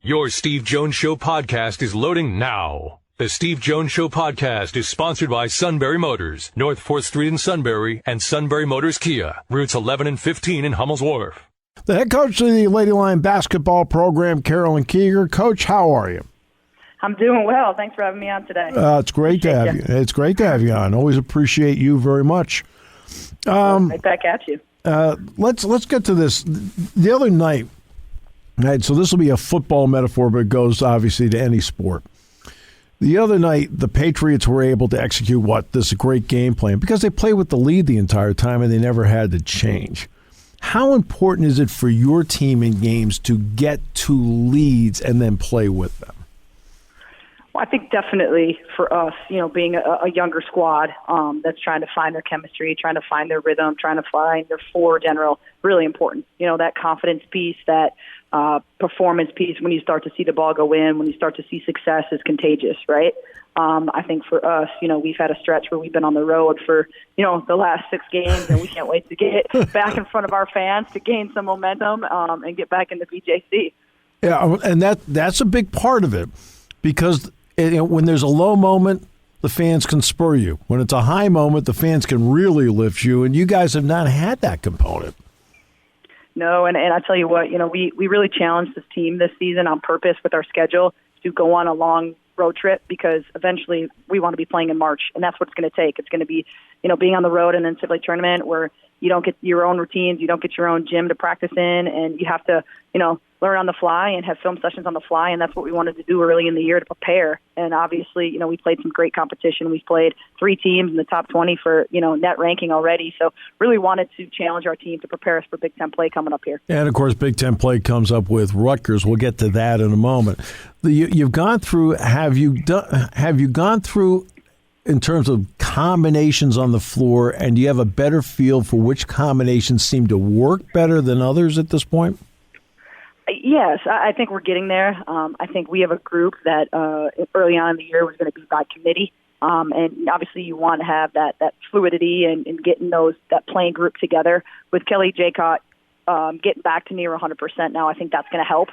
Your Steve Jones Show podcast is loading now. The Steve Jones Show podcast is sponsored by Sunbury Motors, North 4th Street in Sunbury, and Sunbury Motors Kia, routes 11 and 15 in Hummel's Wharf. The head coach of the Lady Lion basketball program, Carolyn Kieger. Coach, how are you? I'm doing well. Thanks for having me on today. It's great to have you. It's great to have you on. Always appreciate you very much. Right back at you. Let's get to this. The other night, right, so this will be a football metaphor, but it goes obviously to any sport. The other night, the Patriots were able to execute this great game plan because they played with the lead the entire time and they never had to change. How important is it for your team in games to get to leads and then play with them? Well, I think definitely for us, being a younger squad that's trying to find their chemistry, trying to find their rhythm, trying to find their floor general, really important. That confidence piece, that performance piece, when you start to see the ball go in, when you start to see success, is contagious, right? I think for us, we've had a stretch where we've been on the road for, the last 6 games, and we can't wait to get back in front of our fans to gain some momentum and get back into BJC. Yeah, and that's a big part of it because when there's a low moment, the fans can spur you. When it's a high moment, the fans can really lift you, and you guys have not had that component. No, and I tell you what, we really challenged this team this season on purpose with our schedule to go on a long road trip because eventually we want to be playing in March, and that's what it's going to take. It's going to be, being on the road in an NCAA tournament where you don't get your own routines, you don't get your own gym to practice in, and you have to, learn on the fly and have film sessions on the fly, and that's what we wanted to do early in the year to prepare. And obviously, we played some great competition. We've played 3 teams in the top 20 for, net ranking already. So really wanted to challenge our team to prepare us for Big Ten play coming up here. And, of course, Big Ten play comes up with Rutgers. We'll get to that in a moment. You've gone through, have you gone through in terms of combinations on the floor, and do you have a better feel for which combinations seem to work better than others at this point? Yes, I think we're getting there. I think we have a group that early on in the year was going to be by committee. And obviously you want to have that fluidity and getting that playing group together. With Kelly Jaycott getting back to near 100% now, I think that's going to help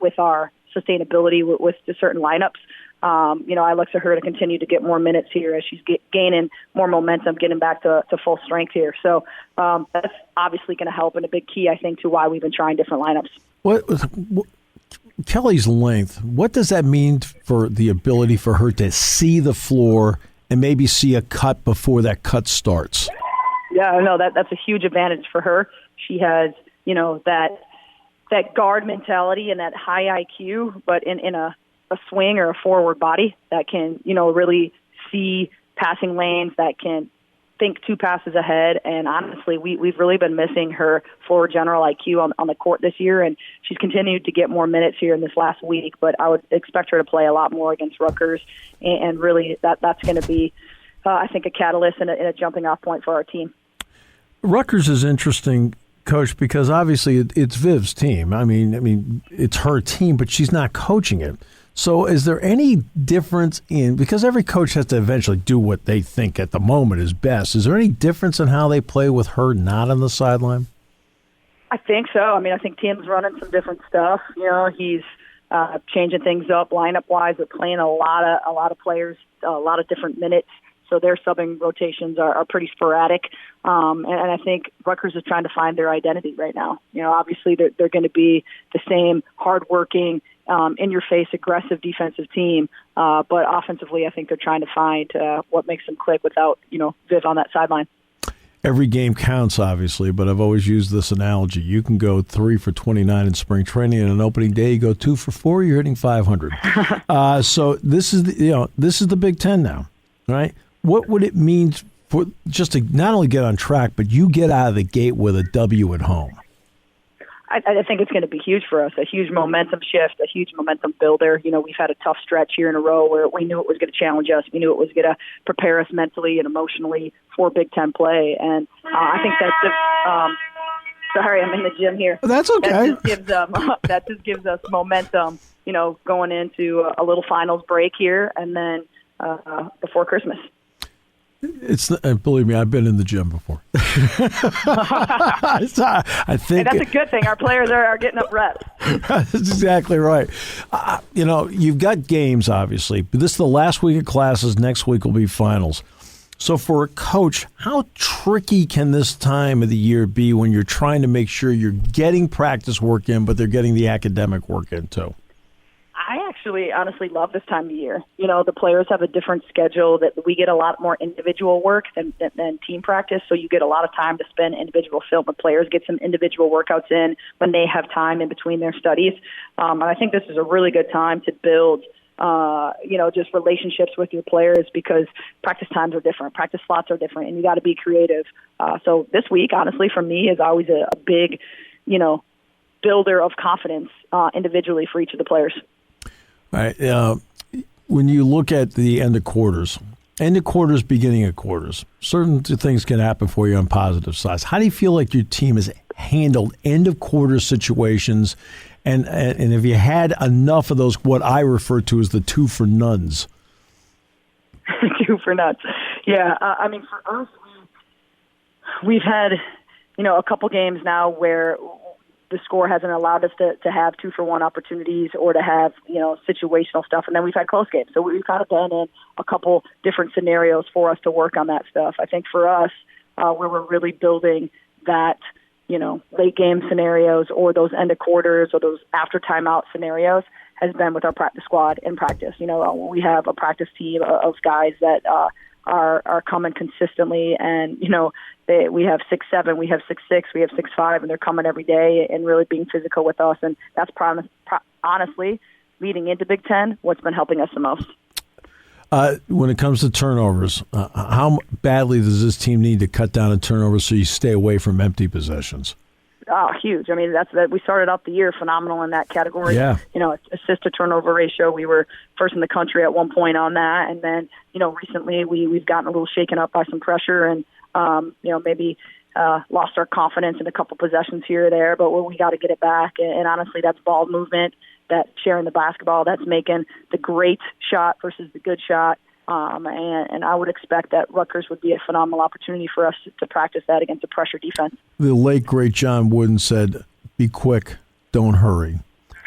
with our sustainability with the certain lineups. I look to her to continue to get more minutes here as she's gaining more momentum, getting back to full strength here. So that's obviously going to help, and a big key, I think, to why we've been trying different lineups. What Kelly's length, what does that mean for the ability for her to see the floor and maybe see a cut before that cut starts? Yeah, no, that's a huge advantage for her. She has, that guard mentality and that high IQ, but in a swing or a forward body that can, really see passing lanes, that can think 2 passes ahead. And honestly, we've really been missing her forward general IQ on the court this year, and she's continued to get more minutes here in this last week, but I would expect her to play a lot more against Rutgers, and really that's going to be, I think, a catalyst and a jumping off point for our team. Rutgers is interesting, Coach, because obviously it's Viv's team. I mean, it's her team, but she's not coaching it. So is there any difference because every coach has to eventually do what they think at the moment is best. Is there any difference in how they play with her not on the sideline? I think so. I think Tim's running some different stuff. He's changing things up lineup-wise. They're playing a lot of players, a lot of different minutes. So their subbing rotations are pretty sporadic. And I think Rutgers is trying to find their identity right now. Obviously they're going to be the same hardworking, in-your-face, aggressive defensive team. But offensively, I think they're trying to find what makes them click without, Viv on that sideline. Every game counts, obviously, but I've always used this analogy. You can go 3 for 29 in spring training, and on opening day you go 2 for 4. You're hitting 500. So this is the Big Ten now, right? What would it mean for just to not only get on track, but you get out of the gate with a W at home? I think it's going to be huge for us, a huge momentum shift, a huge momentum builder. We've had a tough stretch here in a row where we knew it was going to challenge us. We knew it was going to prepare us mentally and emotionally for Big Ten play. And I think that's just sorry, I'm in the gym here. That's okay. That just gives us momentum, going into a little finals break here and then before Christmas. Believe me, I've been in the gym before. I think and that's a good thing. Our players are getting up reps. That's exactly right. You've got games, obviously, but this is the last week of classes. Next week will be finals. So for a coach, how tricky can this time of the year be when you're trying to make sure you're getting practice work in, but they're getting the academic work in too? I actually honestly love this time of year. The players have a different schedule, that we get a lot more individual work than team practice. So you get a lot of time to spend individual film. The players get some individual workouts in when they have time in between their studies. And I think this is a really good time to build, just relationships with your players, because practice times are different. Practice slots are different, and you got to be creative. So this week, honestly, for me, is always a big, builder of confidence individually for each of the players. All right. When you look at the end of quarters, beginning of quarters, certain things can happen for you on positive sides. How do you feel like your team has handled end of quarter situations, and have you had enough of those, what I refer to as the two for nones? Two for nuts. Yeah. For us, we've had, a couple games now where the score hasn't allowed us to have 2-for-1 opportunities or to have, situational stuff. And then we've had close games. So we've kind of been in a couple different scenarios for us to work on that stuff. I think for us, where we're really building that, late game scenarios or those end of quarters or those after timeout scenarios has been with our practice squad in practice. We have a practice team of guys that are coming consistently, and we have 6'7", we have 6'6", we have 6'5", and they're coming every day and really being physical with us. And that's honestly, leading into Big Ten, what's been helping us the most. When it comes to turnovers, how badly does this team need to cut down on turnovers so you stay away from empty possessions? Oh, huge. We started out the year phenomenal in that category. Yeah. Assist to turnover ratio, we were first in the country at one point on that. And then, recently we've gotten a little shaken up by some pressure and, maybe lost our confidence in a couple possessions here or there, but we got to get it back. And honestly, that's ball movement, that sharing the basketball, that's making the great shot versus the good shot. And I would expect that Rutgers would be a phenomenal opportunity for us to practice that against a pressure defense. The late, great John Wooden said, "Be quick, don't hurry."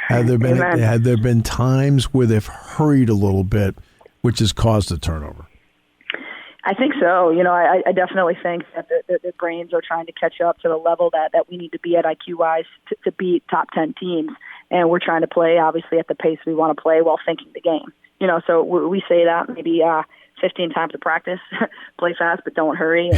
Had there been times where they've hurried a little bit, which has caused a turnover? I think so. I definitely think that the brains are trying to catch up to the level that we need to be at IQ-wise to beat top 10 teams. And we're trying to play, obviously, at the pace we want to play while thinking the game. So we say that maybe 15 times a practice, play fast, but don't hurry.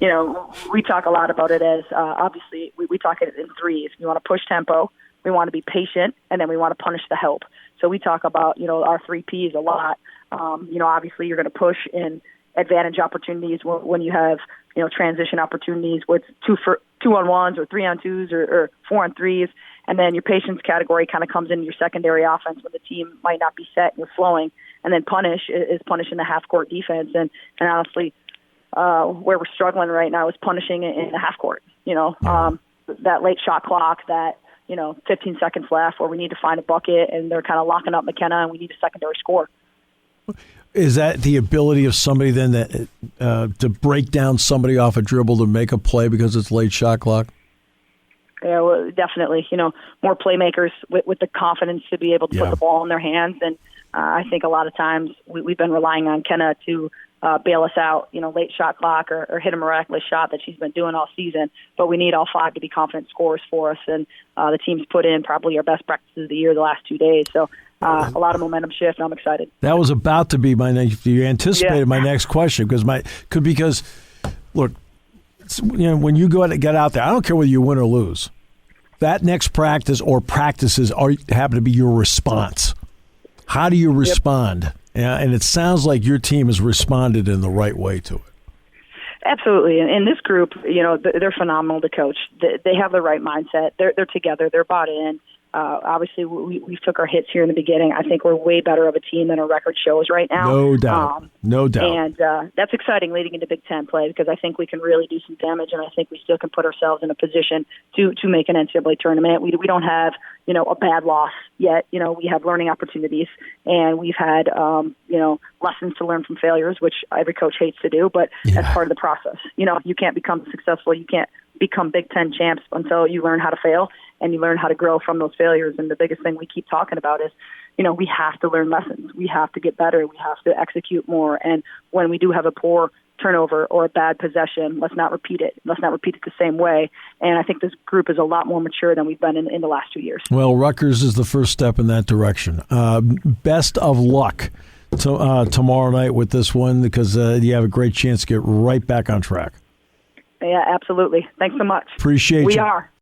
And we talk a lot about it as, obviously, we talk it in threes. We want to push tempo, we want to be patient, and then we want to punish the help. So we talk about, our 3 Ps a lot. Obviously you're going to push in advantage opportunities when you have, transition opportunities with 2-on-1s or 3-on-2s or 4-on-3s. And then your patience category kind of comes into your secondary offense when the team might not be set and you're flowing. And then punish is punishing the half-court defense. And honestly, where we're struggling right now is punishing in the half-court. That late shot clock, that, 15 seconds left where we need to find a bucket and they're kind of locking up McKenna and we need a secondary score. Is that the ability of somebody then that to break down somebody off a dribble to make a play because it's late shot clock? Yeah, well, definitely. More playmakers with the confidence to be able to put the ball in their hands. And I think a lot of times we've been relying on Kenna to bail us out, late shot clock or hit a miraculous shot that she's been doing all season. But we need all 5 to be confident scorers for us. And the team's put in probably our best practices of the year the last 2 days. So a lot of momentum shift, and I'm excited. That was about to be my next. You anticipated my next question because look, when you get out there, I don't care whether you win or lose. That next practice or practices happen to be your response. How do you respond? Yeah, and it sounds like your team has responded in the right way to it. Absolutely. And this group, they're phenomenal to coach. They have the right mindset. They're together. They're bought in. Obviously, we've took our hits here in the beginning. I think we're way better of a team than our record shows right now. No doubt. No doubt. And that's exciting leading into Big Ten play because I think we can really do some damage, and I think we still can put ourselves in a position to make an NCAA tournament. We don't have, a bad loss yet. We have learning opportunities, and we've had, lessons to learn from failures, which every coach hates to do, but that's part of the process. You can't become successful. You can't become Big Ten champs until you learn how to fail and you learn how to grow from those failures. And the biggest thing we keep talking about is, we have to learn lessons. We have to get better. We have to execute more. And when we do have a poor turnover or a bad possession, let's not repeat it. Let's not repeat it the same way. And I think this group is a lot more mature than we've been in the last 2 years. Well, Rutgers is the first step in that direction. Best of luck tomorrow night with this one because you have a great chance to get right back on track. Yeah, absolutely. Thanks so much. Appreciate you. We are.